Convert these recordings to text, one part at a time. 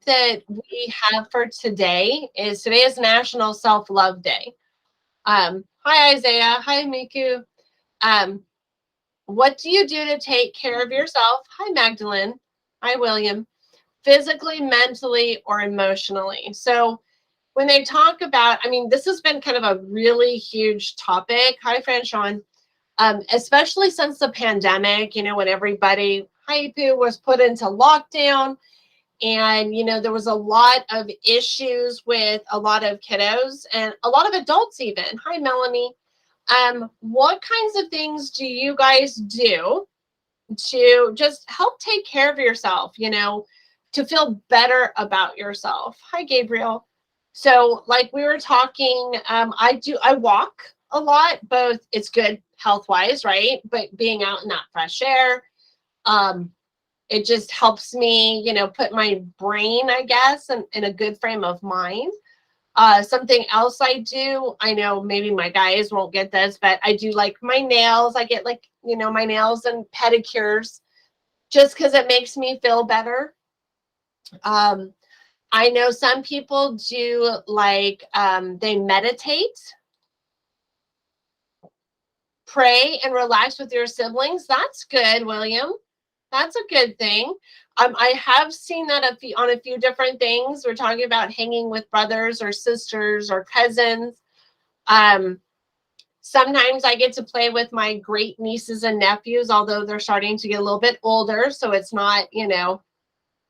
that we have for today is National Self-Love Day. Hi, Isaiah. Hi, Miku. What do you do to take care of yourself? Hi, Magdalene. Hi, William. Physically, mentally, or emotionally. So when they talk about, I mean, this has been kind of a really huge topic. Hi, Franchon. Especially since the pandemic, you know, when everybody, Haipu, was put into lockdown. And, you know, there was a lot of issues with a lot of kiddos and a lot of adults even. Hi, Melanie. What kinds of things do you guys do to just help take care of yourself, you know, to feel better about yourself? Hi, Gabriel. So like we were talking, I walk a lot, both it's good health-wise, right? But being out in that fresh air, it just helps me, you know, put my brain, I guess, in a good frame of mind. Something else I do, I know maybe my guys won't get this, but I do like my nails. I get like, you know, my nails and pedicures just because it makes me feel better. I know some people do like, they meditate, pray, and relax with your siblings. That's good, William. That's a good thing. I have seen that on a few different things. We're talking about hanging with brothers or sisters or cousins. Sometimes I get to play with my great nieces and nephews, although they're starting to get a little bit older. So it's not, you know,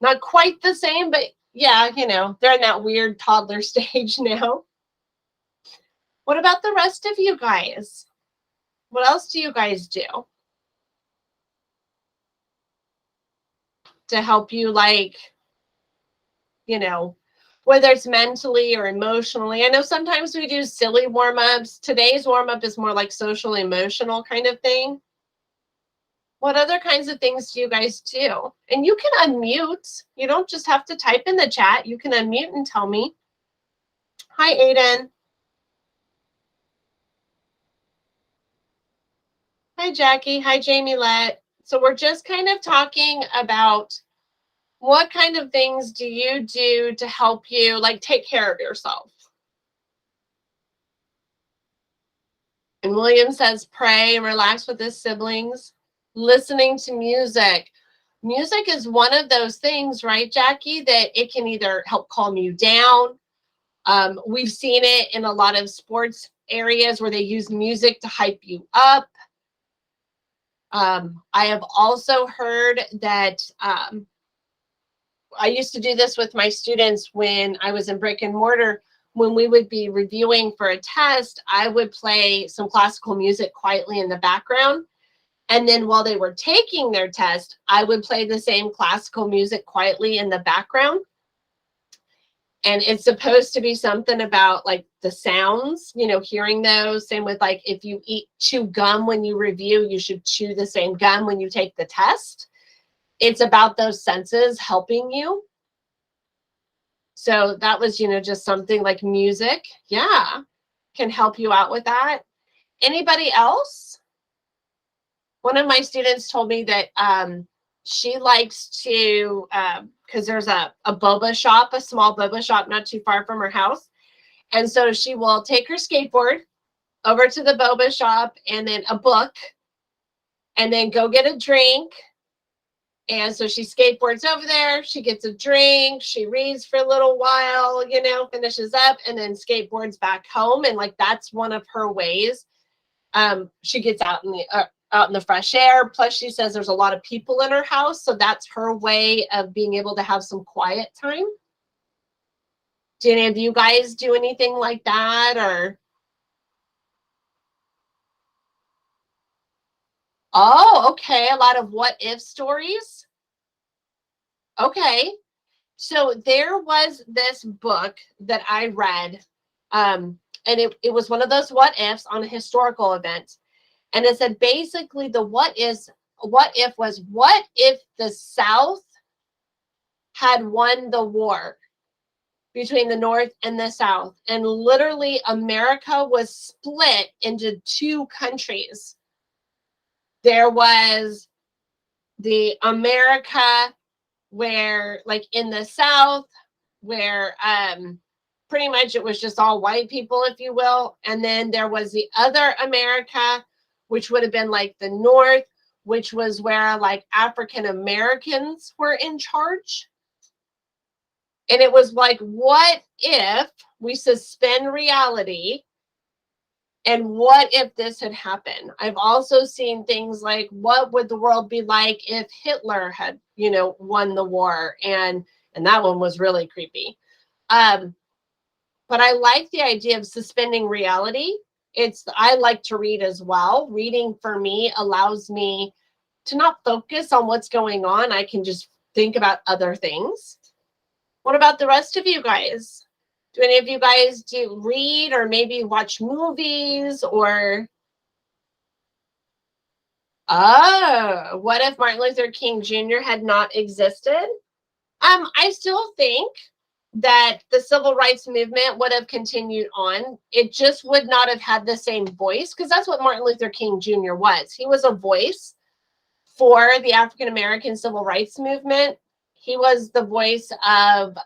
not quite the same, but yeah, you know, they're in that weird toddler stage now. What about the rest of you guys? What else do you guys do to help you, like, you know, whether it's mentally or emotionally? I know sometimes we do silly warm-ups. Today's warm-up is more like social emotional kind of thing. What other kinds of things do you guys do? And you can unmute. You don't just have to type in the chat. You can unmute and tell me. Hi, Aiden. Hi, Jackie. Hi, Jamie Lett. So we're just kind of talking about what kind of things do you do to help you, like, take care of yourself? And William says, pray and relax with his siblings. Listening to music. Music is one of those things, right, Jackie, that it can either help calm you down. We've seen it in a lot of sports areas where they use music to hype you up. I have also heard that I used to do this with my students when I was in brick and mortar. When we would be reviewing for a test, I would play some classical music quietly in the background. And then while they were taking their test, I would play the same classical music quietly in the background. And it's supposed to be something about like the sounds, you know, hearing those. Same with like if you chew gum when you review, you should chew the same gum when you take the test. It's about those senses helping you. So that was, you know, just something like music. Yeah, can help you out with that. Anybody else? One of my students told me that she likes to, because there's a boba shop, a small boba shop not too far from her house. And so she will take her skateboard over to the boba shop and then a book and then go get a drink. And so she skateboards over there, she gets a drink, she reads for a little while, you know, finishes up and then skateboards back home. And like, that's one of her ways. She gets out in the fresh air. Plus she says there's a lot of people in her house. So that's her way of being able to have some quiet time. Do any of you guys do anything like that? Or oh, okay, a lot of what if stories. Okay. So there was this book that I read, and it was one of those what ifs on a historical event. And it said basically the what if was, what if the South had won the war between the North and the South, and literally America was split into two countries. There was the America where, like in the South, where pretty much it was just all white people, if you will. And then there was the other America, which would have been like the North, which was where like African Americans were in charge. And it was like, what if we suspend reality? And what if this had happened? I've also seen things like, what would the world be like if Hitler had, you know, won the war? And that one was really creepy. But I like the idea of suspending reality. I like to read as well. Reading for me allows me to not focus on what's going on. I can just think about other things. What about the rest of you guys? Do any of you guys do read or maybe watch movies or? Oh, what if Martin Luther King Jr. had not existed? I still think that the civil rights movement would have continued on. It just would not have had the same voice, because that's what Martin Luther King Jr. was. He was a voice for the African American civil rights movement. He was the voice of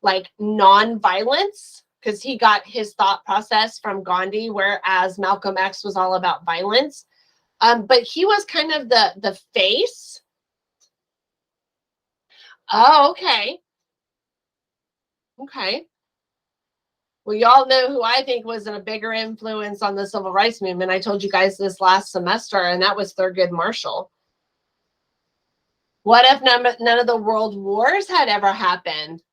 like non-violence, because he got his thought process from Gandhi, whereas Malcolm X was all about violence. But he was kind of the face. Oh, okay. Okay. Well, y'all know who I think was a bigger influence on the civil rights movement. I told you guys this last semester, and that was Thurgood Marshall. What if none of the world wars had ever happened?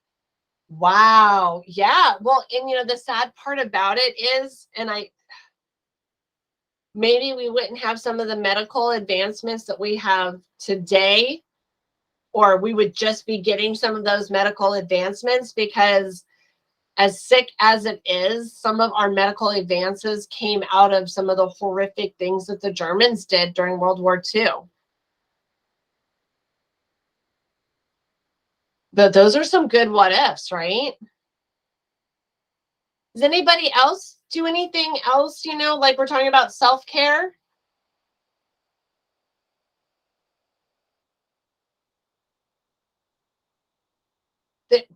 Wow. Yeah. Well, and you know, the sad part about it is, maybe we wouldn't have some of the medical advancements that we have today, or we would just be getting some of those medical advancements, because as sick as it is, some of our medical advances came out of some of the horrific things that the Germans did during World War II. But those are some good what ifs, right? Does anybody else do anything else, you know, like we're talking about self-care?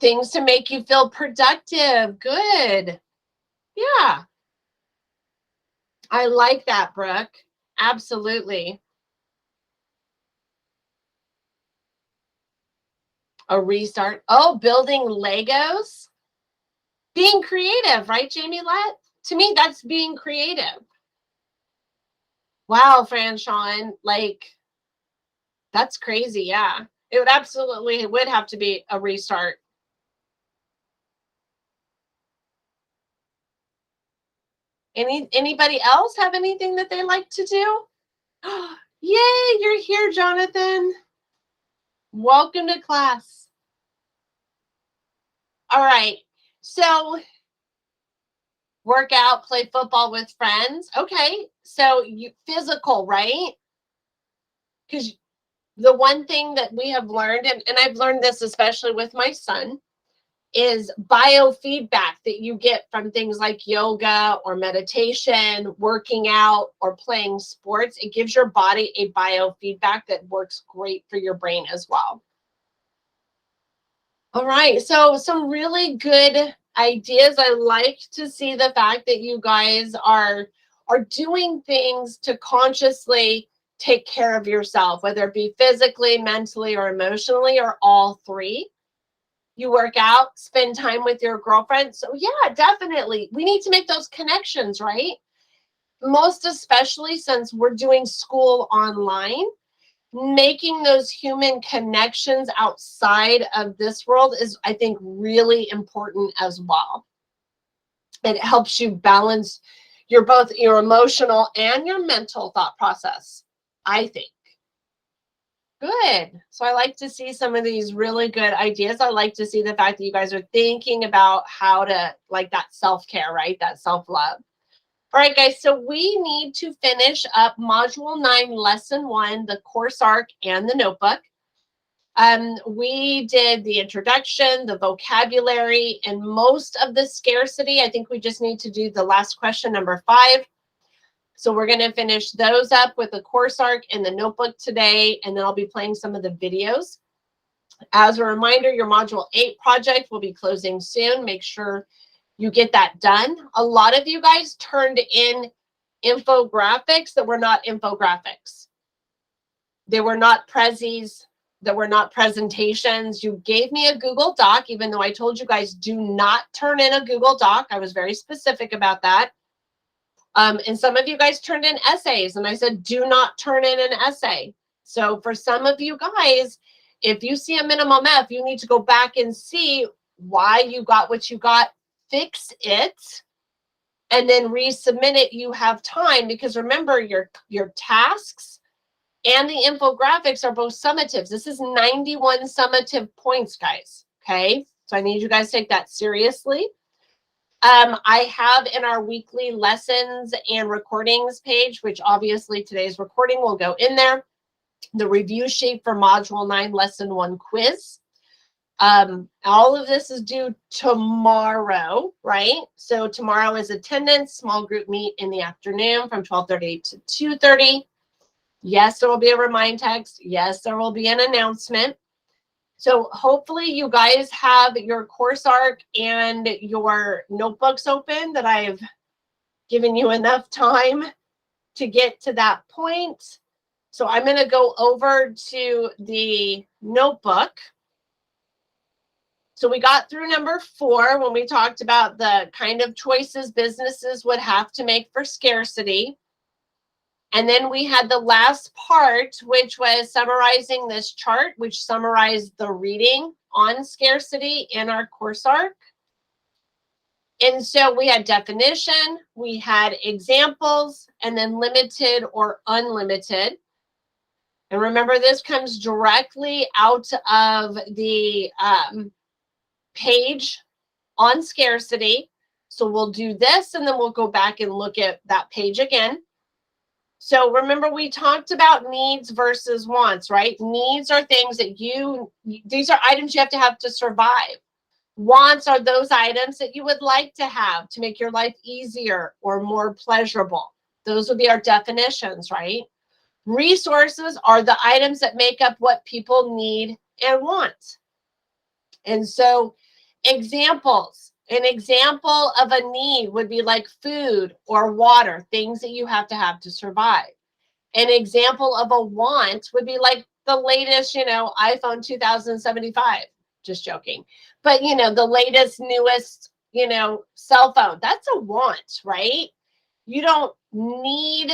Things to make you feel productive. Good. Yeah. I like that, Brooke. Absolutely. A restart. Oh, building Legos. Being creative, right, Jamie Lett? To me, that's being creative. Wow, Fran Sean, like, that's crazy. Yeah. It would have to be a restart. Anybody else have anything that they like to do? Yay, you're here, Jonathan. Welcome to class. All right. So work out, play football with friends. Okay. So you physical, right? Because the one thing that we have learned, and I've learned this especially with my son, is biofeedback that you get from things like yoga or meditation, working out, or playing sports. It gives your body a biofeedback that works great for your brain as well. All right, so some really good ideas. I like to see the fact that you guys are doing things to consciously take care of yourself, whether it be physically, mentally, or emotionally, or all three. You work out, spend time with your girlfriend. So yeah, definitely. We need to make those connections, right? Most especially since we're doing school online. Making those human connections outside of this world is, I think, really important as well. It helps you balance both your emotional and your mental thought process, I think. Good. So I like to see some of these really good ideas. I like to see the fact that you guys are thinking about how to, like, that self-care, right? That self-love. All right, guys, so we need to finish up Module 9, Lesson 1, the course arc, and the notebook. We did the introduction, the vocabulary, and most of the scarcity. I think we just need to do the last question, number 5. So we're going to finish those up with the course arc and the notebook today, and then I'll be playing some of the videos. As a reminder, your Module 8 project will be closing soon. Make sure you get that done. A lot of you guys turned in infographics that were not infographics. They were not prezzies, that were not presentations. You gave me a Google Doc, even though I told you guys do not turn in a Google Doc. I was very specific about that. And some of you guys turned in essays, and I said, do not turn in an essay. So for some of you guys, if you see a minimum F, you need to go back and see why you got what you got, fix it, and then resubmit it. You have time, because remember, your tasks and the infographics are both summatives. This is 91 summative points, guys. Okay, so I need you guys to take that seriously. I have in our weekly lessons and recordings page, which obviously today's recording will go in there, the review sheet for Module 9, Lesson 1 quiz. All of this is due tomorrow, right? So tomorrow is attendance, small group meet in the afternoon from 12:30 to 2:30. Yes, there will be a remind text. Yes, there will be an announcement. So hopefully you guys have your course arc and your notebooks open, that I've given you enough time to get to that point. So I'm going to go over to the notebook. So we got through number 4 when we talked about the kind of choices businesses would have to make for scarcity. And then we had the last part, which was summarizing this chart, which summarized the reading on scarcity in our course arc. And so we had definition, we had examples, and then limited or unlimited. And remember, this comes directly out of the page on scarcity. So we'll do this, and then we'll go back and look at that page again. So remember, we talked about needs versus wants, right? Needs are things that these are items you have to survive. Wants are those items that you would like to have to make your life easier or more pleasurable. Those would be our definitions, right? Resources are the items that make up what people need and want. And so examples, an example of a need would be like food or water, things that you have to survive. An example of a want would be like the latest, iPhone 2075. Just joking. But, the latest, newest, cell phone. That's a want, right? You don't need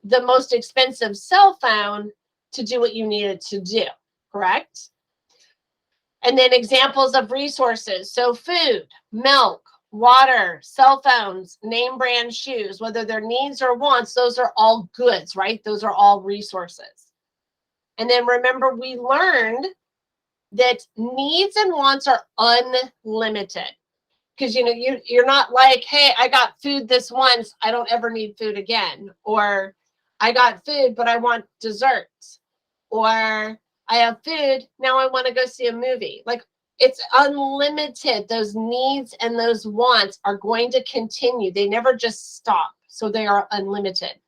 the most expensive cell phone to do what you need it to do, correct? And then examples of resources. So food, milk, water, cell phones, name brand shoes, whether they're needs or wants, those are all goods, right? Those are all resources. And then remember, we learned that needs and wants are unlimited. Because, you're not like, hey, I got food this once, I don't ever need food again. Or I got food, but I want desserts. Or I have food, now I want to go see a movie. Like, it's unlimited. Those needs and those wants are going to continue. They never just stop. So they are unlimited.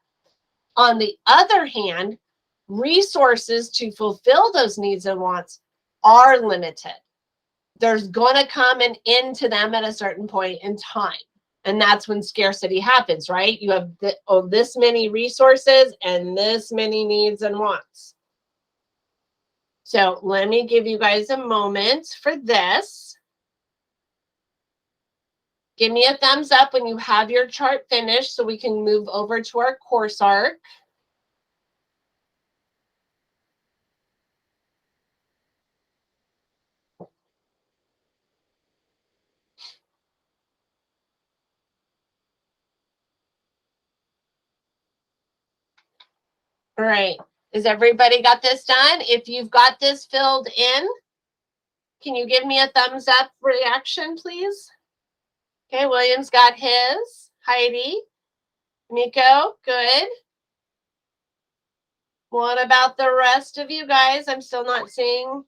On the other hand, resources to fulfill those needs and wants are limited. There's going to come an end to them at a certain point in time. And that's when scarcity happens, right? You have this many resources and this many needs and wants. So let me give you guys a moment for this. Give me a thumbs up when you have your chart finished so we can move over to our course arc. All right. Has everybody got this done? If you've got this filled in, can you give me a thumbs up reaction, please? Okay, William's got his. Heidi, Nico, good. What about the rest of you guys? I'm still not seeing.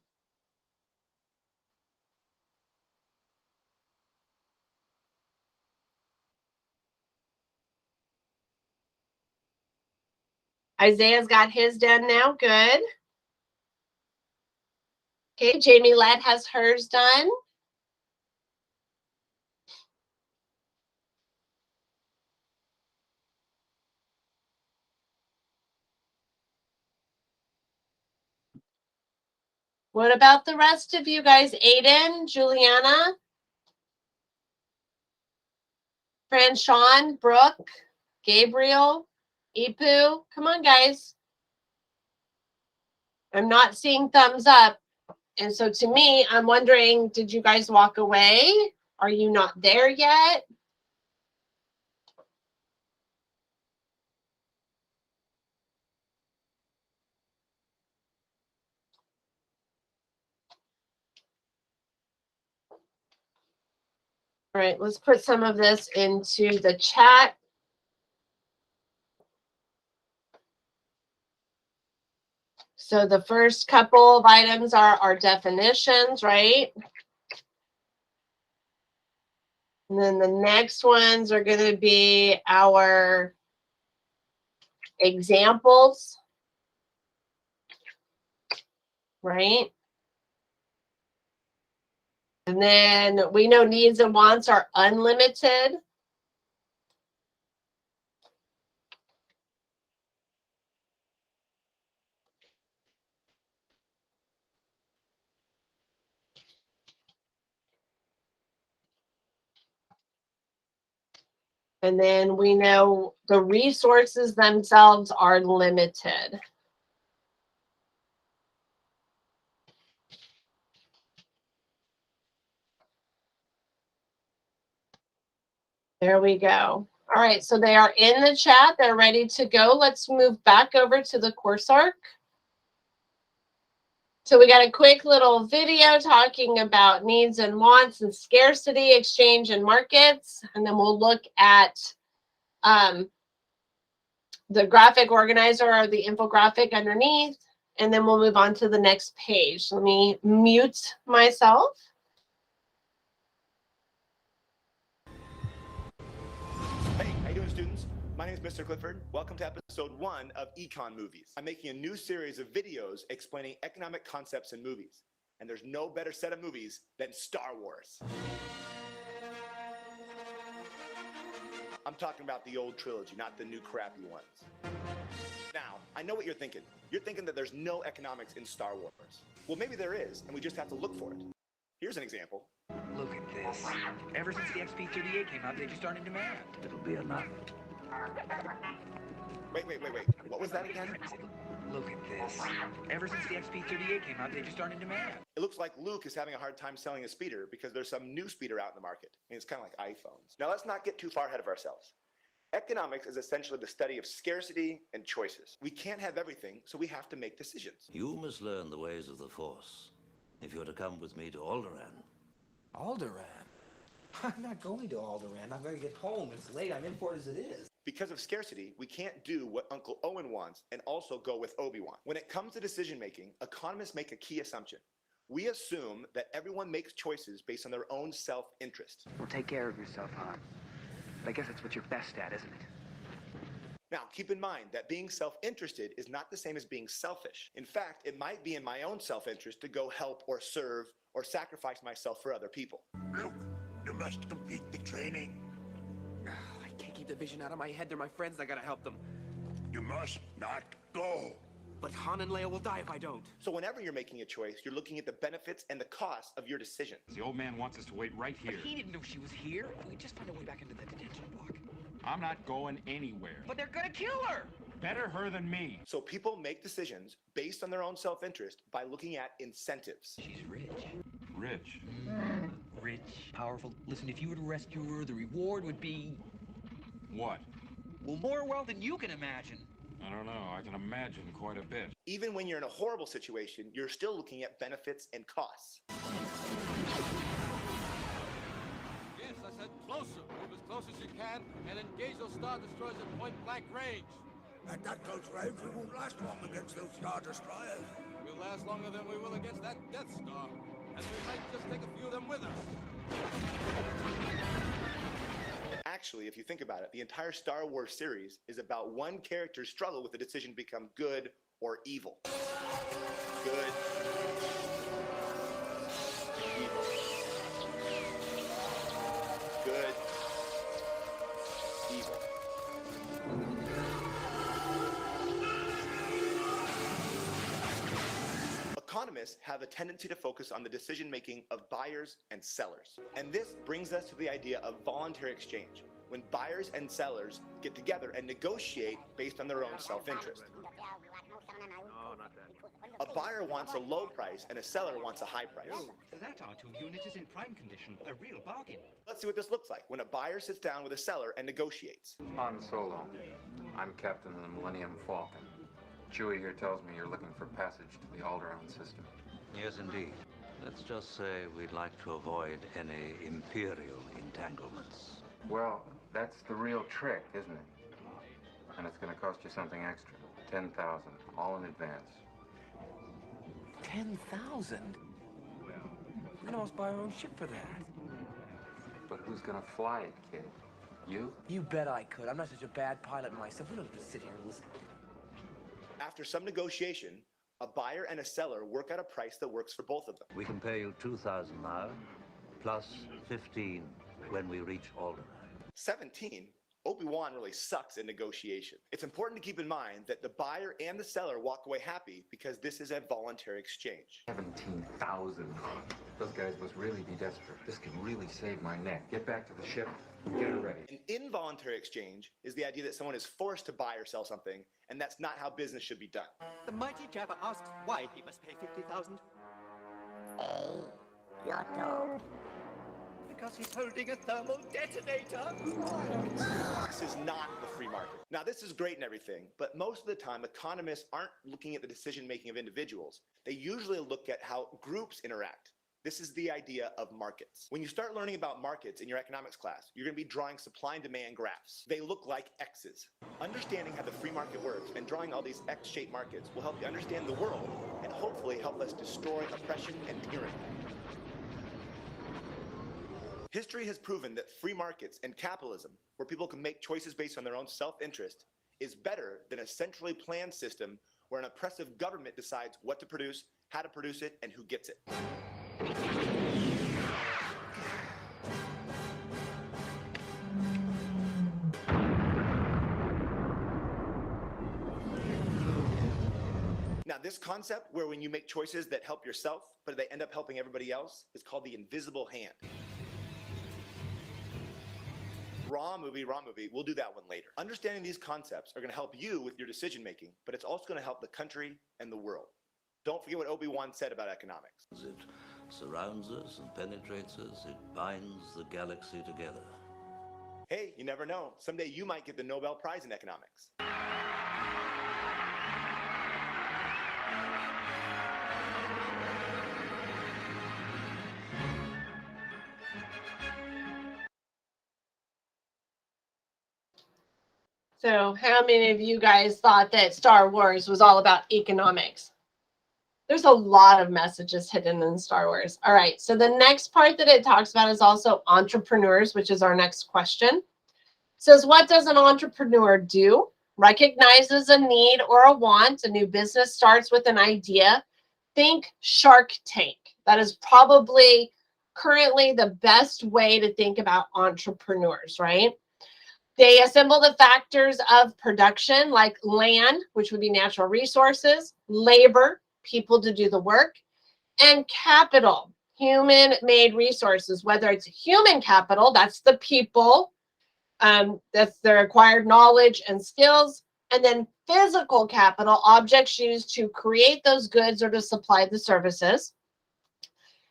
Isaiah's got his done now. Good. Okay, Jamie Lett has hers done. What about the rest of you guys? Aiden, Juliana, Franchon, Brooke, Gabriel, Ipu. Come on, guys. I'm not seeing thumbs up. And so to me, I'm wondering, did you guys walk away? Are you not there yet? All right, let's put some of this into the chat. So the first couple of items are our definitions, right? And then the next ones are going to be our examples, right? And then we know needs and wants are unlimited. And then we know the resources themselves are limited. There we go. All right, so they are in the chat. They're ready to go. Let's move back over to the course arc. So we got a quick little video talking about needs and wants and scarcity, exchange and markets. And then we'll look at the graphic organizer or the infographic underneath. And then we'll move on to the next page. Let me mute myself. Hey, how you doing, students? My name is Mr. Clifford. Welcome to episode 1 of Econ Movies. I'm making a new series of videos explaining economic concepts in movies. And there's no better set of movies than Star Wars. I'm talking about the old trilogy, not the new crappy ones. Now, I know what you're thinking. You're thinking that there's no economics in Star Wars. Well, maybe there is, and we just have to look for it. Here's an example. Look at this. Ever since the XP38 came out, they just aren't in demand. It'll be enough. Wait. What was that again? Look at this. Ever since the XP38 came out, they just aren't in demand. It looks like Luke is having a hard time selling a speeder because there's some new speeder out in the market. I mean, it's kind of like iPhones. Now, let's not get too far ahead of ourselves. Economics is essentially the study of scarcity and choices. We can't have everything, so we have to make decisions. You must learn the ways of the Force if you're to come with me to Alderaan. Alderaan? I'm not going to Alderaan. I'm going to get home. It's late. I'm in for it as it is. Because of scarcity, we can't do what Uncle Owen wants and also go with Obi-Wan. When it comes to decision making, economists make a key assumption. We assume that everyone makes choices based on their own self-interest. Well, take care of yourself, Han. But I guess that's what you're best at, isn't it? Now, keep in mind that being self-interested is not the same as being selfish. In fact, it might be in my own self-interest to go help or serve or sacrifice myself for other people. Luke, you must complete the training. I can't keep the vision out of my head. They're my friends. I gotta help them. You must not go. But Han and Leia will die if I don't. So whenever you're making a choice, you're looking at the benefits and the costs of your decision. The old man wants us to wait right here. But he didn't know she was here. We just find a way back into the detention block. I'm not going anywhere. But they're gonna kill her! Better her than me. So people make decisions based on their own self-interest by looking at incentives. She's rich. Rich. Rich, powerful. Listen, if you were to rescue her, the reward would be... What? well, more wealth than you can imagine. I don't know. I can imagine quite a bit. Even when you're in a horrible situation, you're still looking at benefits and costs. Yes, I said closer. Move as close as you can and engage those Star Destroyers at point-blank range. At that close range, we won't last long against those Star Destroyers. We'll last longer than we will against that Death Star. And we might just take a few of them with us. Actually, if you think about it, the entire Star Wars series is about one character's struggle with the decision to become good or evil. Good economists have a tendency to focus on the decision-making of buyers and sellers. And this brings us to the idea of voluntary exchange, when buyers and sellers get together and negotiate based on their own self-interest. A buyer wants a low price and a seller wants a high price. So that R2 unit is in prime condition, a real bargain. Let's see what this looks like when a buyer sits down with a seller and negotiates. Han Solo. I'm captain of the Millennium Falcon. Chewie here tells me you're looking for passage to the Alderaan system. Yes, indeed. Let's just say we'd like to avoid any Imperial entanglements. Well, that's the real trick, isn't it? And it's going to cost you something extra. 10,000, all in advance. 10,000? We can almost buy our own ship for that. But who's going to fly it, kid? You? You bet I could. I'm not such a bad pilot myself. We don't have to sit here and listen. After some negotiation, a buyer and a seller work out a price that works for both of them. We can pay you 2,000 now, plus 15 when we reach Alderaan. 17? Obi-Wan really sucks in negotiation. It's important to keep in mind that the buyer and the seller walk away happy because this is a voluntary exchange. 17,000. Those guys must really be desperate. This could really save my neck. Get back to the ship. Get her ready. An involuntary exchange is the idea that someone is forced to buy or sell something, and that's not how business should be done. The mighty Jabba asks why he must pay 50,000. Because he's holding a thermal detonator. This is not the free market. Now, this is great and everything, but most of the time, economists aren't looking at the decision-making of individuals. They usually look at how groups interact. This is the idea of markets. When you start learning about markets in your economics class, you're going to be drawing supply and demand graphs. They look like X's. Understanding how the free market works and drawing all these X-shaped markets will help you understand the world and hopefully help us destroy oppression and tyranny. History has proven that free markets and capitalism, where people can make choices based on their own self-interest, is better than a centrally planned system where an oppressive government decides what to produce, how to produce it, and who gets it. Now, this concept where when you make choices that help yourself, but they end up helping everybody else, is called the invisible hand. Raw movie. We'll do that one later. Understanding these concepts are going to help you with your decision making, but it's also going to help the country and the world. Don't forget what Obi-Wan said about economics. It surrounds us and penetrates us. It binds the galaxy together. Hey, you never know. Someday you might get the Nobel Prize in economics. So how many of you guys thought that Star Wars was all about economics? There's a lot of messages hidden in Star Wars. All right, so the next part that it talks about is also entrepreneurs, which is our next question. It says, what does an entrepreneur do? Recognizes a need or a want. A new business starts with an idea. Think Shark Tank. That is probably currently the best way to think about entrepreneurs, right? They assemble the factors of production like land, which would be natural resources, labor, people to do the work, and capital, human-made resources, whether it's human capital, that's the people, that's their acquired knowledge and skills, and then physical capital, objects used to create those goods or to supply the services,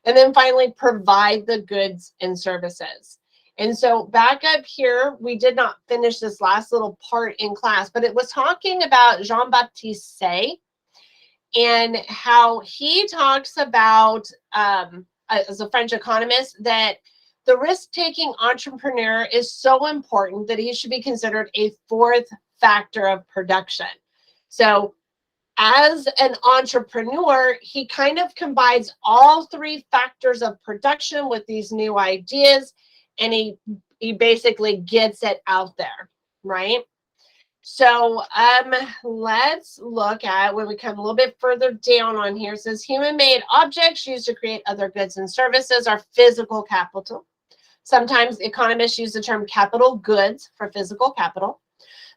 and then finally provide the goods and services. And so back up here, we did not finish this last little part in class, but it was talking about Jean-Baptiste Say and how he talks about, as a French economist, that the risk-taking entrepreneur is so important that he should be considered a fourth factor of production. So as an entrepreneur, he kind of combines all three factors of production with these new ideas, and he basically gets it out there, right? So let's look at when we come a little bit further down on here. It says human-made objects used to create other goods and services are physical capital. Sometimes economists use the term capital goods for physical capital.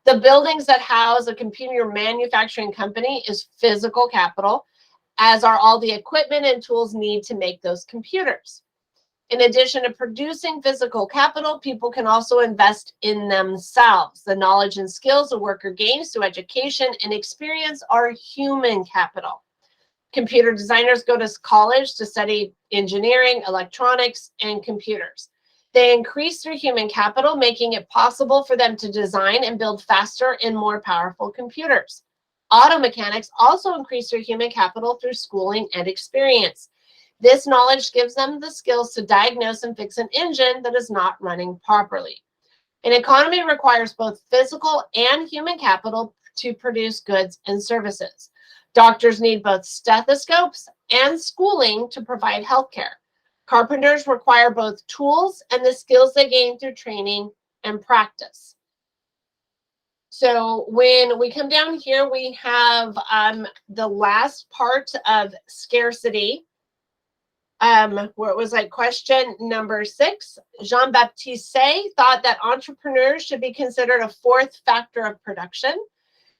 The buildings that house a computer manufacturing company is physical capital. as are all the equipment and tools needed to make those computers. In addition to producing physical capital, people can also invest in themselves. The knowledge and skills a worker gains through education and experience are human capital. Computer designers go to college to study engineering, electronics, and computers. They increase their human capital, making it possible for them to design and build faster and more powerful computers. Auto mechanics also increase their human capital through schooling and experience. This knowledge gives them the skills to diagnose and fix an engine that is not running properly. An economy requires both physical and human capital to produce goods and services. Doctors need both stethoscopes and schooling to provide healthcare. Carpenters require both tools and the skills they gain through training and practice. So when we come down here, we have the last part of scarcity, where it was like question number 6. Jean-Baptiste Say thought that entrepreneurs should be considered a fourth factor of production.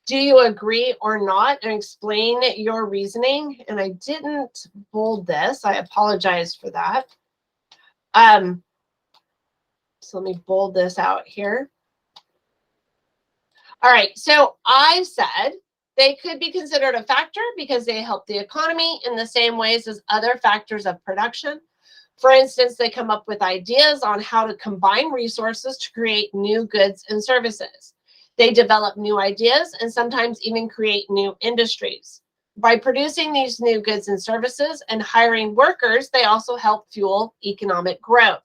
Do you agree or not? And explain your reasoning. And I didn't bold this. I apologize for that. So let me bold this out here. All right. So I said they could be considered a factor because they help the economy in the same ways as other factors of production. For instance, they come up with ideas on how to combine resources to create new goods and services. They develop new ideas and sometimes even create new industries. By producing these new goods and services and hiring workers, they also help fuel economic growth.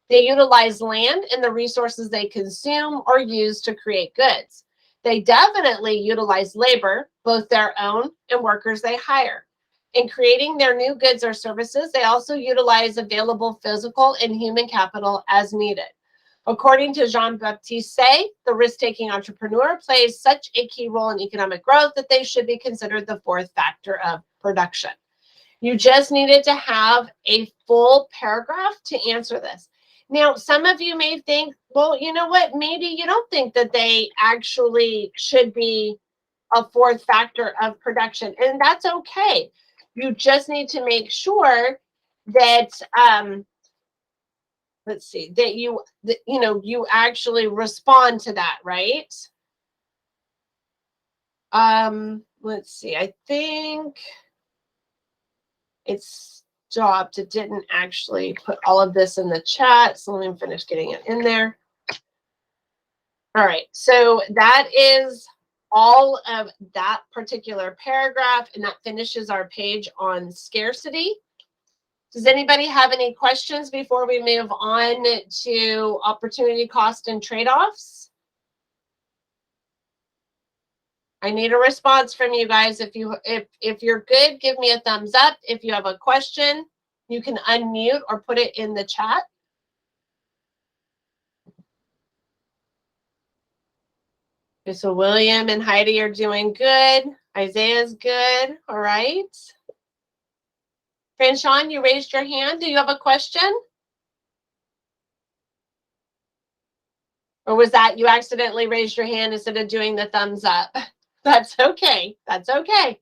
They utilize land and the resources they consume or use to create goods. They definitely utilize labor, both their own and workers they hire. In creating their new goods or services, they also utilize available physical and human capital as needed. According to Jean-Baptiste Say, the risk-taking entrepreneur plays such a key role in economic growth that they should be considered the fourth factor of production. You just needed to have a full paragraph to answer this. Now, some of you may think, well, you know what? Maybe you don't think that they actually should be a fourth factor of production, and that's okay. You just need to make sure that, let's see, that you actually respond to that, right? Let's see, I think it's stopped. It didn't actually put all of this in the chat, so let me finish getting it in there. All right, so that is all of that particular paragraph, and that finishes our page on scarcity. Does anybody have any questions before we move on to opportunity cost and trade-offs? I need a response from you guys. If you're good, give me a thumbs up. If you have a question, you can unmute or put it in the chat. Okay, so William and Heidi are doing good. Isaiah's good. All right. Franchon, you raised your hand. Do you have a question? Or was that you accidentally raised your hand instead of doing the thumbs up? That's okay. That's okay.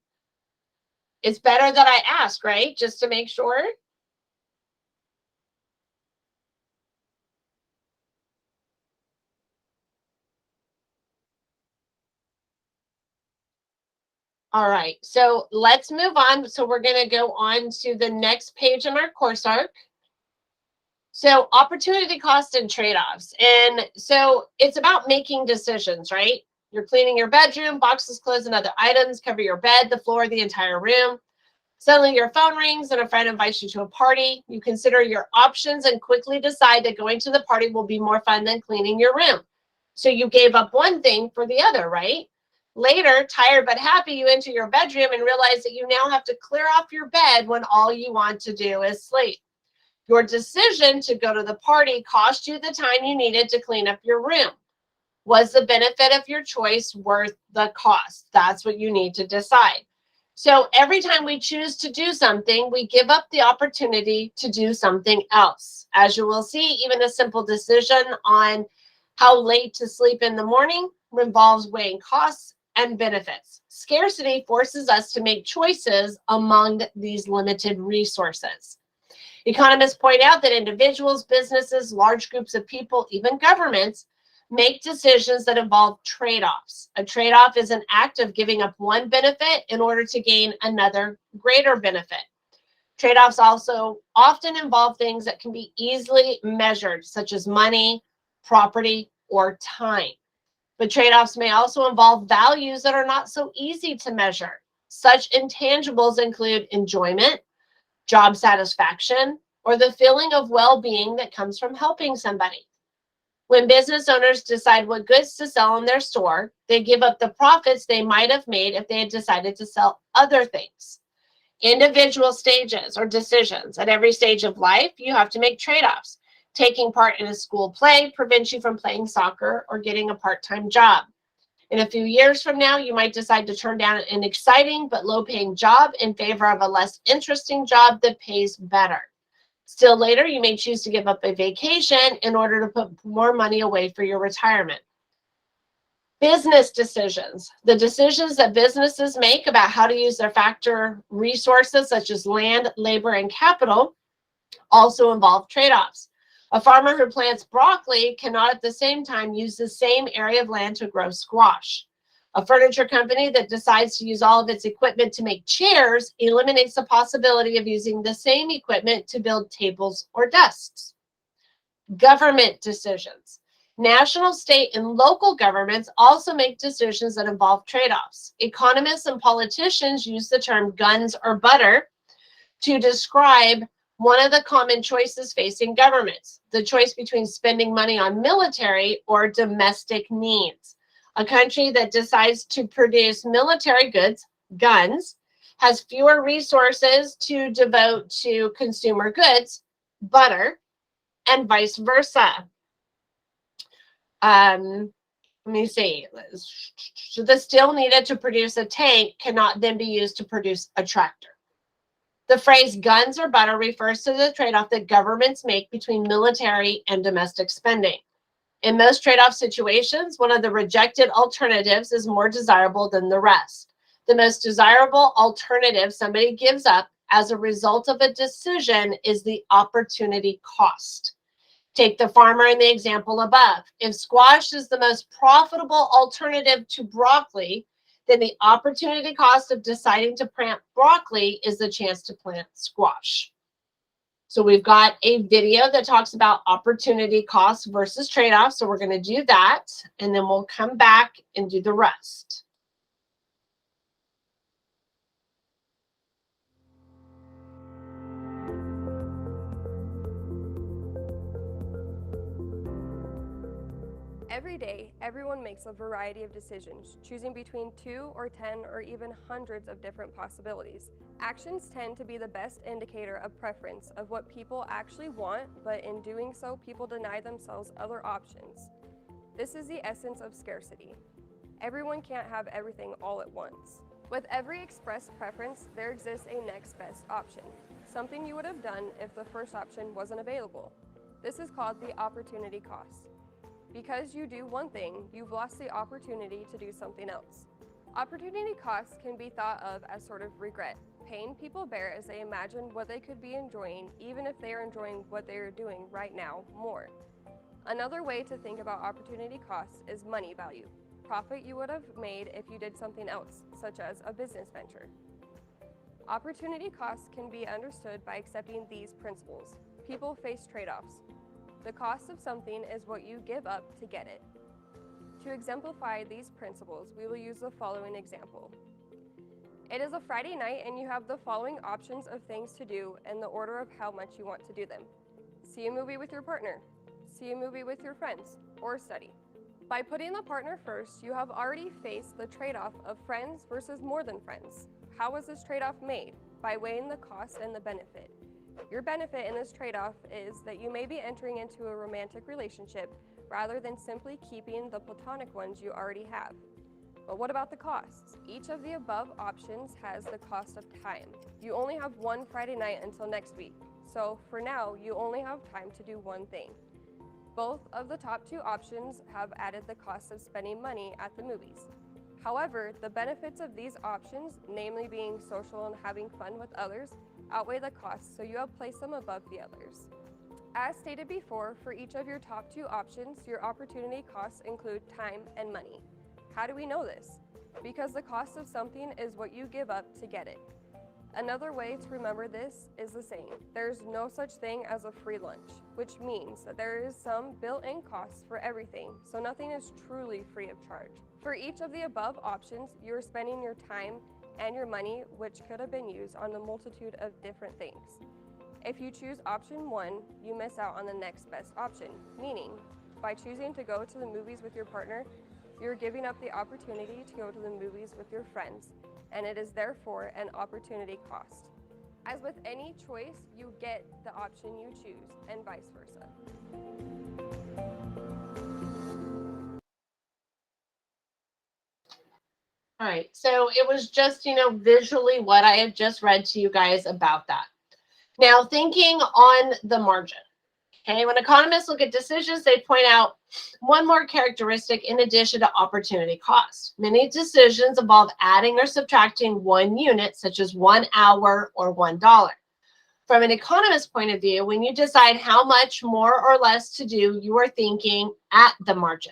It's better that I ask, right? Just to make sure. All right, so let's move on. So we're going to go on to the next page in our course arc. So opportunity cost and trade-offs. And so it's about making decisions, right? You're cleaning your bedroom, boxes, clothes, and other items, cover your bed, the floor, the entire room. Suddenly your phone rings and a friend invites you to a party. You consider your options and quickly decide that going to the party will be more fun than cleaning your room. So you gave up one thing for the other, right? Later, tired but happy, you enter your bedroom and realize that you now have to clear off your bed when all you want to do is sleep. Your decision to go to the party cost you the time you needed to clean up your room. Was the benefit of your choice worth the cost? That's what you need to decide. So every time we choose to do something, we give up the opportunity to do something else. As you will see, even a simple decision on how late to sleep in the morning involves weighing costs and benefits. Scarcity forces us to make choices among these limited resources. Economists point out that individuals, businesses, large groups of people, even governments, make decisions that involve trade-offs. A trade-off is an act of giving up one benefit in order to gain another greater benefit. Trade-offs also often involve things that can be easily measured, such as money, property, or time. But trade-offs may also involve values that are not so easy to measure. Such intangibles include enjoyment, job satisfaction, or the feeling of well-being that comes from helping somebody. When business owners decide what goods to sell in their store, they give up the profits they might have made if they had decided to sell other things. Individual stages or decisions. At every stage of life, you have to make trade-offs. Taking part in a school play prevents you from playing soccer or getting a part-time job. In a few years from now, you might decide to turn down an exciting but low-paying job in favor of a less interesting job that pays better. Still later, you may choose to give up a vacation in order to put more money away for your retirement. Business decisions. The decisions that businesses make about how to use their factor resources, such as land, labor, and capital, also involve trade-offs. A farmer who plants broccoli cannot at the same time use the same area of land to grow squash. A furniture company that decides to use all of its equipment to make chairs eliminates the possibility of using the same equipment to build tables or desks. Government decisions. National, state, and local governments also make decisions that involve trade-offs. Economists and politicians use the term guns or butter to describe one of the common choices facing governments, the choice between spending money on military or domestic needs. A country that decides to produce military goods, guns, has fewer resources to devote to consumer goods, butter, and vice versa. Let me see. So the steel needed to produce a tank cannot then be used to produce a tractor. The phrase guns or butter refers to the trade-off that governments make between military and domestic spending. In most trade-off situations, one of the rejected alternatives is more desirable than the rest. The most desirable alternative somebody gives up as a result of a decision is the opportunity cost. Take the farmer in the example above. If squash is the most profitable alternative to broccoli, then the opportunity cost of deciding to plant broccoli is the chance to plant squash. So we've got a video that talks about opportunity costs versus trade-offs. So we're going to do that, and then we'll come back and do the rest. Every day, everyone makes a variety of decisions, choosing between 2 or 10 or even hundreds of different possibilities. Actions tend to be the best indicator of preference of what people actually want, but in doing so, people deny themselves other options. This is the essence of scarcity. Everyone can't have everything all at once. With every expressed preference, there exists a next best option, something you would have done if the first option wasn't available. This is called the opportunity cost. Because you do one thing, you've lost the opportunity to do something else. Opportunity costs can be thought of as sort of regret, pain people bear as they imagine what they could be enjoying, even if they are enjoying what they are doing right now more. Another way to think about opportunity costs is money value, profit you would have made if you did something else, such as a business venture. Opportunity costs can be understood by accepting these principles. People face trade-offs. The cost of something is what you give up to get it. To exemplify these principles, we will use the following example. It is a Friday night and you have the following options of things to do in the order of how much you want to do them. See a movie with your partner, see a movie with your friends, or study. By putting the partner first, you have already faced the trade-off of friends versus more than friends. How was this trade-off made? By weighing the cost and the benefit. Your benefit in this trade-off is that you may be entering into a romantic relationship rather than simply keeping the platonic ones you already have. But what about the costs? Each of the above options has the cost of time. You only have one Friday night until next week, so for now, you only have time to do one thing. Both of the top two options have added the cost of spending money at the movies. However, the benefits of these options, namely being social and having fun with others, outweigh the costs, so you have placed them above the others. As stated before, for each of your top 2 options, your opportunity costs include time and money. How do we know this? Because the cost of something is what you give up to get it. Another way to remember this is the saying, there's no such thing as a free lunch, which means that there is some built-in costs for everything, so nothing is truly free of charge. For each of the above options, you're spending your time and your money, which could have been used on a multitude of different things. If you choose option 1, you miss out on the next best option, meaning by choosing to go to the movies with your partner, you're giving up the opportunity to go to the movies with your friends, and it is therefore an opportunity cost. As with any choice, you get the option you choose, and vice versa. All right, so it was just, visually what I had just read to you guys about that. Now, thinking on the margin. Okay, when economists look at decisions, they point out one more characteristic in addition to opportunity cost. Many decisions involve adding or subtracting 1 unit, such as 1 hour or $1. From an economist's point of view, when you decide how much more or less to do, you are thinking at the margin.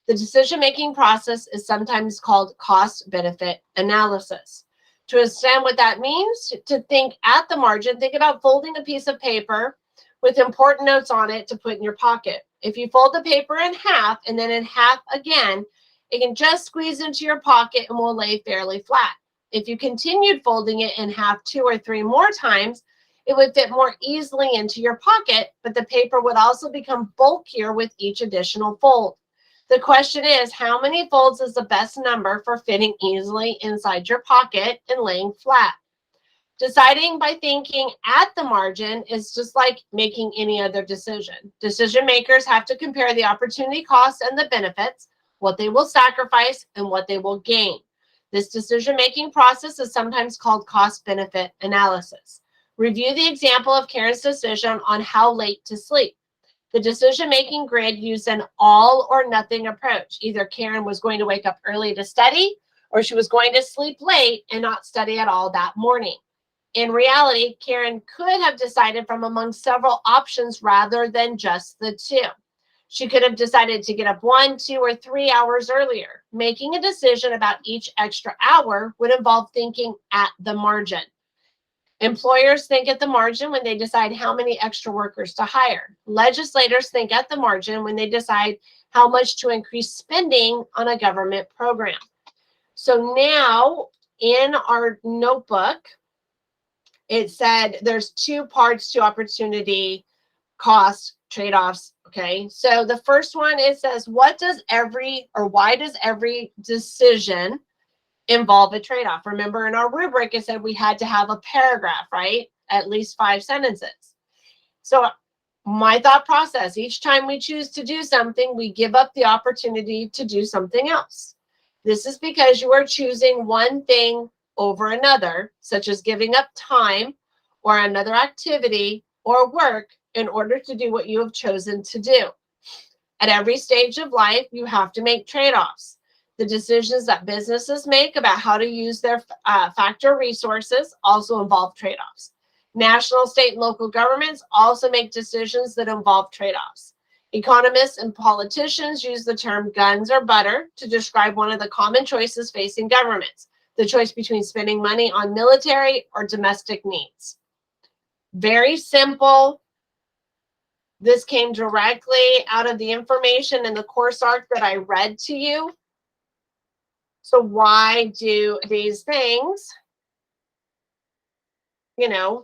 The decision-making process is sometimes called cost-benefit analysis. To understand what that means, to think at the margin, think about folding a piece of paper with important notes on it to put in your pocket. If you fold the paper in half and then in half again, it can just squeeze into your pocket and will lay fairly flat. If you continued folding it in half 2 or 3 more times, it would fit more easily into your pocket, but the paper would also become bulkier with each additional fold. The question is, how many folds is the best number for fitting easily inside your pocket and laying flat? Deciding by thinking at the margin is just like making any other decision. Decision makers have to compare the opportunity costs and the benefits, what they will sacrifice, and what they will gain. This decision-making process is sometimes called cost-benefit analysis. Review the example of Karen's decision on how late to sleep. The decision-making grid used an all or nothing approach. Either Karen was going to wake up early to study, or she was going to sleep late and not study at all that morning. In reality, Karen could have decided from among several options rather than just the 2. She could have decided to get up 1, 2, or 3 hours earlier. Making a decision about each extra hour would involve thinking at the margin. Employers think at the margin when they decide how many extra workers to hire. Legislators think at the margin when they decide how much to increase spending on a government program. So now in our notebook, it said there's 2 parts to opportunity cost trade-offs. Okay, so the first one, it says, why does every decision involve a trade-off? Remember in our rubric, it said we had to have a paragraph, right? At least 5 sentences. So my thought process, each time we choose to do something, we give up the opportunity to do something else. This is because you are choosing one thing over another, such as giving up time or another activity or work in order to do what you have chosen to do. At every stage of life, you have to make trade-offs. The decisions that businesses make about how to use their factor resources also involve trade-offs. National, state, and local governments also make decisions that involve trade-offs. Economists and politicians use the term guns or butter to describe one of the common choices facing governments, the choice between spending money on military or domestic needs. Very simple. This came directly out of the information in the course arc that I read to you. So why do these things, why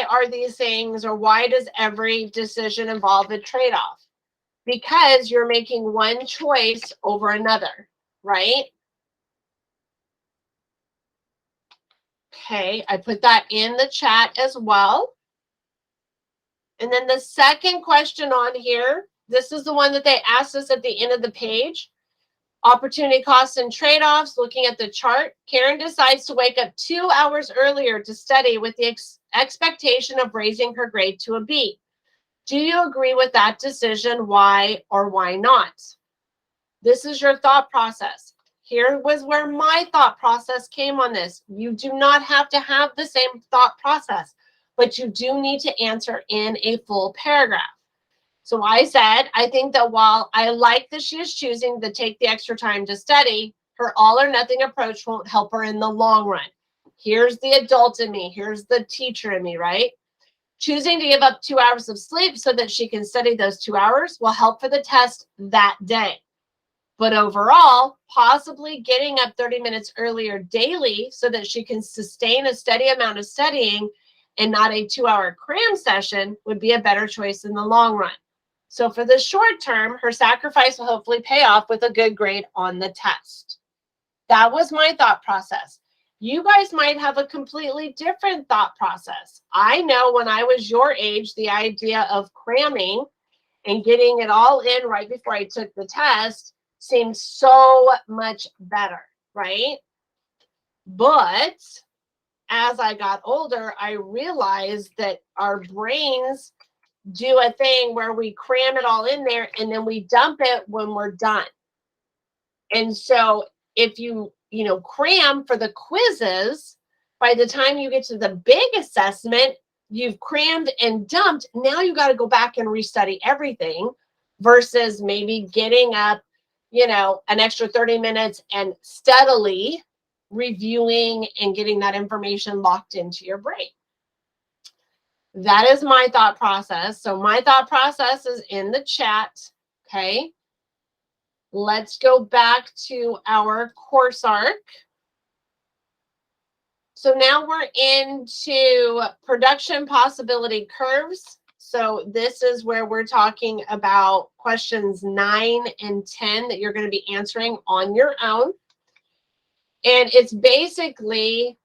are these things, or why does every decision involve a trade-off? Because you're making one choice over another, right? Okay, I put that in the chat as well. And then the second question on here, this is the one that they asked us at the end of the page. Opportunity costs and trade-offs, looking at the chart. Karen decides to wake up 2 hours earlier to study with the expectation of raising her grade to a B. Do you agree with that decision? Why or why not? This is your thought process. Here was where my thought process came on this. You do not have to have the same thought process, but you do need to answer in a full paragraph. So I said, I think that while I like that she is choosing to take the extra time to study, her all or nothing approach won't help her in the long run. Here's the adult in me. Here's the teacher in me, right? Choosing to give up 2 hours of sleep so that she can study those 2 hours will help for the test that day. But overall, possibly getting up 30 minutes earlier daily so that she can sustain a steady amount of studying and not a 2-hour cram session would be a better choice in the long run. So for the short term, her sacrifice will hopefully pay off with a good grade on the test. That was my thought process. You guys might have a completely different thought process. I know when I was your age, the idea of cramming and getting it all in right before I took the test seemed so much better, right? But as I got older, I realized that our brains do a thing where we cram it all in there and then we dump it when we're done. And so if you cram for the quizzes, by the time you get to the big assessment, you've crammed and dumped. Now you got to go back and restudy everything versus maybe getting up, an extra 30 minutes and steadily reviewing and getting that information locked into your brain. That is my thought process. So my thought process is in the chat. Okay. Let's go back to our course arc. So now we're into production possibility curves. So this is where we're talking about questions 9 and 10 that you're going to be answering on your own. And it's basically,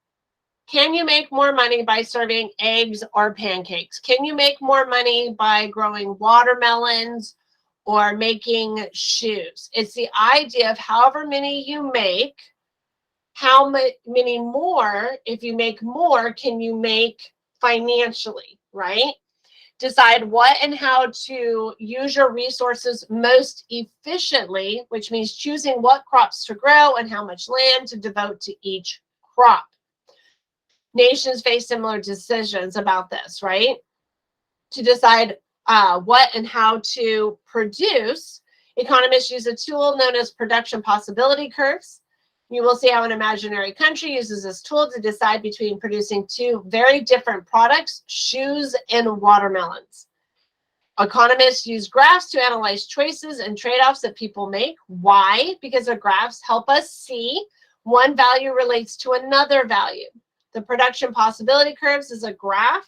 can you make more money by serving eggs or pancakes? Can you make more money by growing watermelons or making shoes? It's the idea of however many you make, how many more, if you make more, can you make financially, right? Decide what and how to use your resources most efficiently, which means choosing what crops to grow and how much land to devote to each crop. Nations face similar decisions about this, right? To decide what and how to produce, economists use a tool known as production possibility curves. You will see how an imaginary country uses this tool to decide between producing two very different products, shoes and watermelons. Economists use graphs to analyze choices and trade-offs that people make. Why? Because the graphs help us see one value relates to another value. The production possibility curves is a graph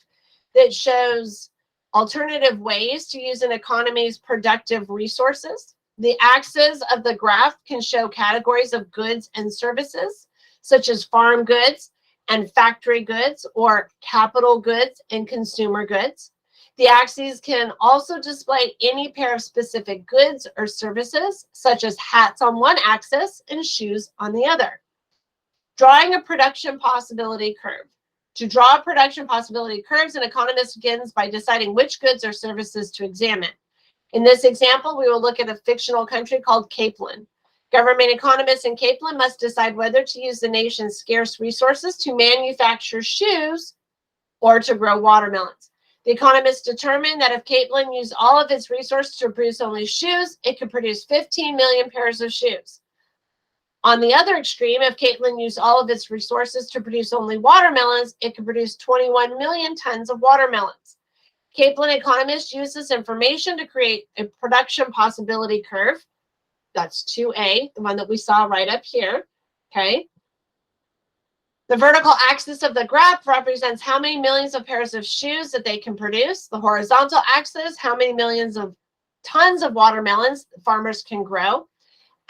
that shows alternative ways to use an economy's productive resources. The axis of the graph can show categories of goods and services, such as farm goods and factory goods, or capital goods and consumer goods. The axes can also display any pair of specific goods or services, such as hats on one axis and shoes on the other. Drawing a production possibility curve. To draw production possibility curves, an economist begins by deciding which goods or services to examine. In this example, we will look at a fictional country called Capeland. Government economists in Capeland must decide whether to use the nation's scarce resources to manufacture shoes or to grow watermelons. The economists determined that if Capeland used all of its resources to produce only shoes, it could produce 15 million pairs of shoes. On the other extreme, if Capeland used all of its resources to produce only watermelons, it could produce 21 million tons of watermelons. Capeland economists use this information to create a production possibility curve. That's 2A, the one that we saw right up here, okay? The vertical axis of the graph represents how many millions of pairs of shoes that they can produce. The horizontal axis, how many millions of tons of watermelons farmers can grow.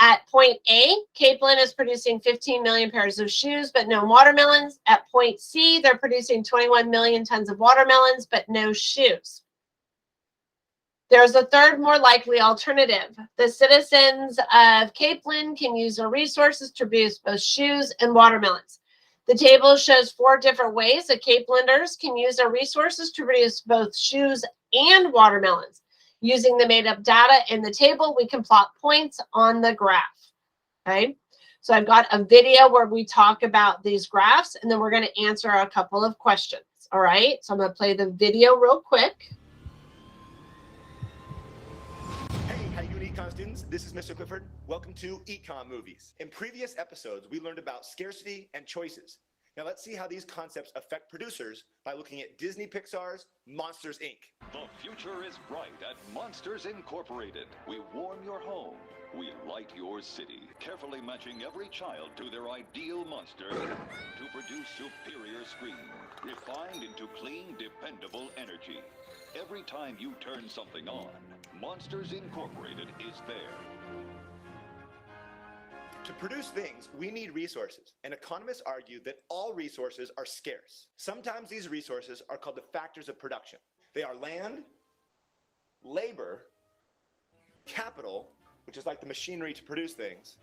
At point A, Capeland is producing 15 million pairs of shoes, but no watermelons. At point C, they're producing 21 million tons of watermelons, but no shoes. There's a third, more likely alternative. The citizens of Capeland can use their resources to produce both shoes and watermelons. The table shows 4 different ways that Capelanders can use their resources to produce both shoes and watermelons. Using the made-up data in the table, we can plot points on the graph, okay? So I've got a video where we talk about these graphs, and then we're going to answer a couple of questions, all right? So I'm going to play the video real quick. Hey, how you doing, Econ students? This is Mr. Clifford. Welcome to Econ Movies. In previous episodes, we learned about scarcity and choices. Now let's see how these concepts affect producers by looking at Disney Pixar's Monsters, Inc. The future is bright at Monsters Incorporated. We warm your home. We light your city, carefully matching every child to their ideal monster to produce superior screen, refined into clean, dependable energy. Every time you turn something on, Monsters Incorporated is there. To produce things, we need resources, and economists argue that all resources are scarce. Sometimes these resources are called the factors of production. They are land, labor, capital, which is like the machinery to produce things,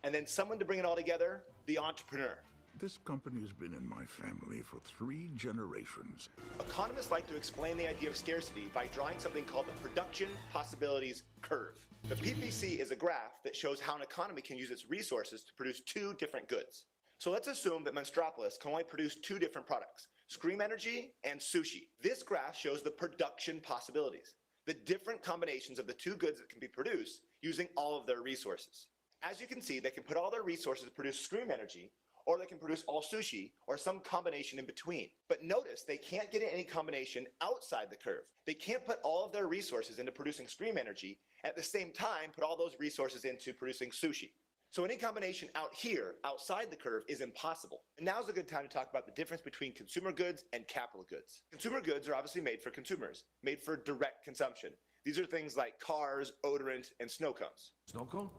and then someone to bring it all together, the entrepreneur. This company's been in my family for 3 generations. Economists like to explain the idea of scarcity by drawing something called the production possibilities curve. The PPC is a graph that shows how an economy can use its resources to produce 2 different goods. So let's assume that Monstropolis can only produce 2 different products, Scream Energy and sushi. This graph shows the production possibilities, the different combinations of the 2 goods that can be produced using all of their resources. As you can see, they can put all their resources to produce Scream Energy, or they can produce all sushi, or some combination in between. But notice they can't get any combination outside the curve. They can't put all of their resources into producing Scream Energy, at the same time put all those resources into producing sushi. So any combination out here, outside the curve, is impossible. And now's a good time to talk about the difference between consumer goods and capital goods. Consumer goods are obviously made for consumers, made for direct consumption. These are things like cars, odorant, and snow cones. Snow cone?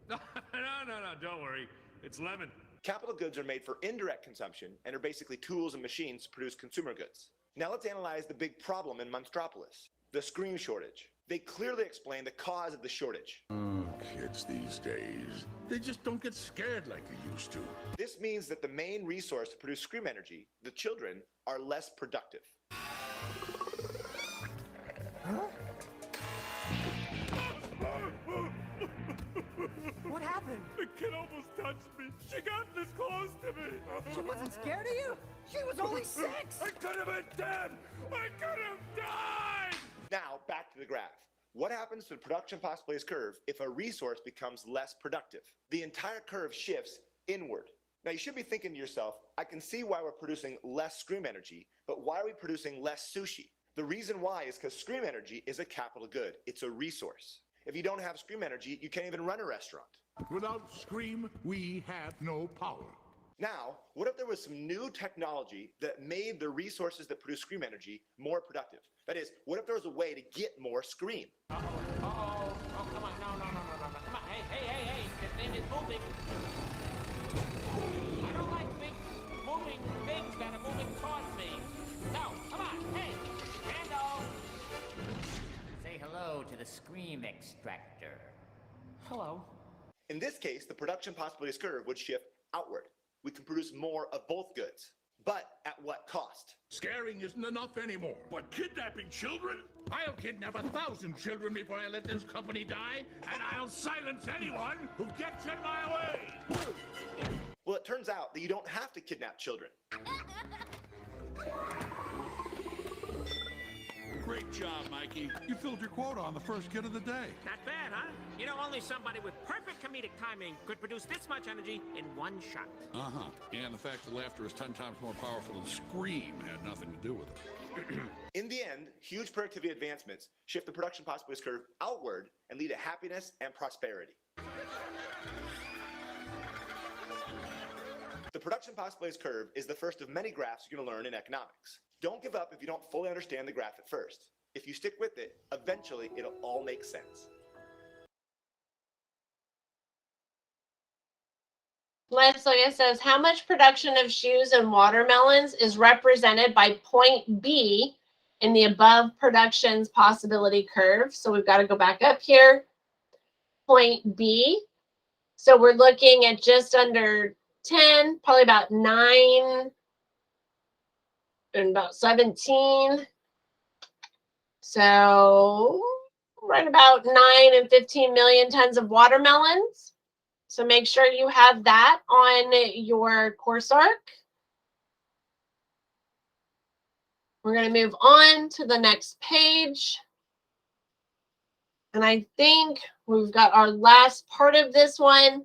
No, don't worry. It's lemon. Capital goods are made for indirect consumption and are basically tools and machines to produce consumer goods. Now let's analyze the big problem in Monstropolis, the screen shortage. They clearly explain the cause of the shortage. Kids these days, they just don't get scared like they used to. This means that the main resource to produce Scream Energy, the children, are less productive. What happened? The kid almost touched me. She got this close to me. She wasn't scared of you? She was only 6! I could have been dead. I could have died. Now, back to the graph. What happens to the production possibilities curve if a resource becomes less productive? The entire curve shifts inward. Now, you should be thinking to yourself, I can see why we're producing less Scream Energy, but why are we producing less sushi? The reason why is because Scream Energy is a capital good. It's a resource. If you don't have Scream Energy, you can't even run a restaurant. Without Scream, we have no power. Now, what if there was some new technology that made the resources that produce Scream Energy more productive? That is, what if there was a way to get more Scream? Oh, come on. No. Come on. Hey. This thing is moving. I don't like big moving things that are moving towards me. No, come on. Hey, Randall. Say hello to the Scream Extractor. Hello. In this case, the production possibilities curve would shift outward. We can produce more of both goods. But at what cost? Scaring isn't enough anymore. But kidnapping children? I'll kidnap 1,000 children before I let this company die, and I'll silence anyone who gets in my way. Well, it turns out that you don't have to kidnap children. Great job, Mikey. You filled your quota on the first kid of the day. Not bad, huh? You know, only somebody with perfect comedic timing could produce this much energy in one shot. Uh-huh. And the fact that laughter is 10 times more powerful than scream had nothing to do with it. In the end, huge productivity advancements shift the production possibilities curve outward and lead to happiness and prosperity. The production possibilities curve is the first of many graphs you're going to learn in economics. Don't give up if you don't fully understand the graph at first. If you stick with it, eventually it'll all make sense. Let's look. It says, how much production of shoes and watermelons is represented by point B in the above productions possibility curve? So we've got to go back up here. Point B. So we're looking at just under 10, probably about 9 and about 17. So right about 9 and 15 million tons of watermelons. So make sure you have that on your course arc. We're going to move on to the next page. And I think we've got our last part of this one.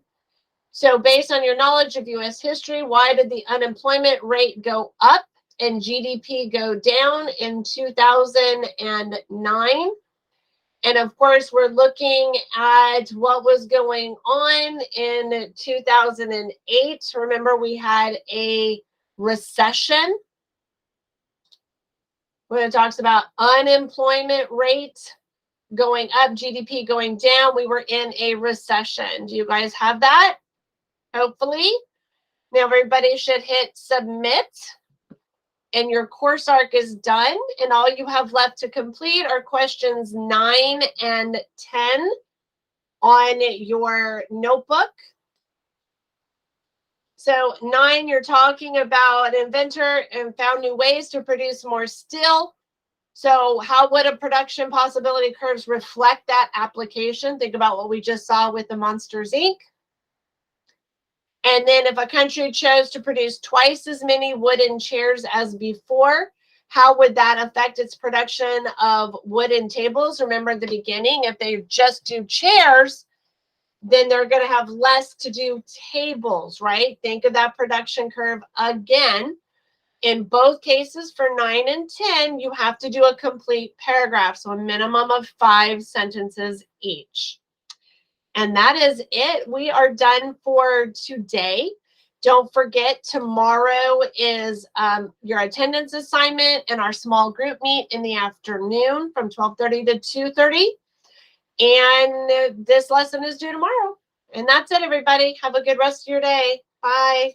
So based on your knowledge of U.S. history, why did the unemployment rate go up and GDP go down in 2009? And of course, we're looking at what was going on in 2008. Remember, we had a recession. When it talks about unemployment rate going up, GDP going down, we were in a recession. Do you guys have that? Hopefully. Now everybody should hit submit. And your course arc is done. And all you have left to complete are questions 9 and 10 on your notebook. So 9, you're talking about an inventor and found new ways to produce more steel. So how would a production possibility curves reflect that application? Think about what we just saw with the Monsters, Inc. And then if a country chose to produce twice as many wooden chairs as before, how would that affect its production of wooden tables? Remember at the beginning, if they just do chairs, then they're going to have less to do tables, right? Think of that production curve again. In both cases for 9 and 10, you have to do a complete paragraph, so a minimum of 5 sentences each. And that is it. We are done for today. Don't forget, tomorrow is your attendance assignment and our small group meet in the afternoon from 12:30 to 2:30. And this lesson is due tomorrow. And that's it, everybody. Have a good rest of your day. Bye.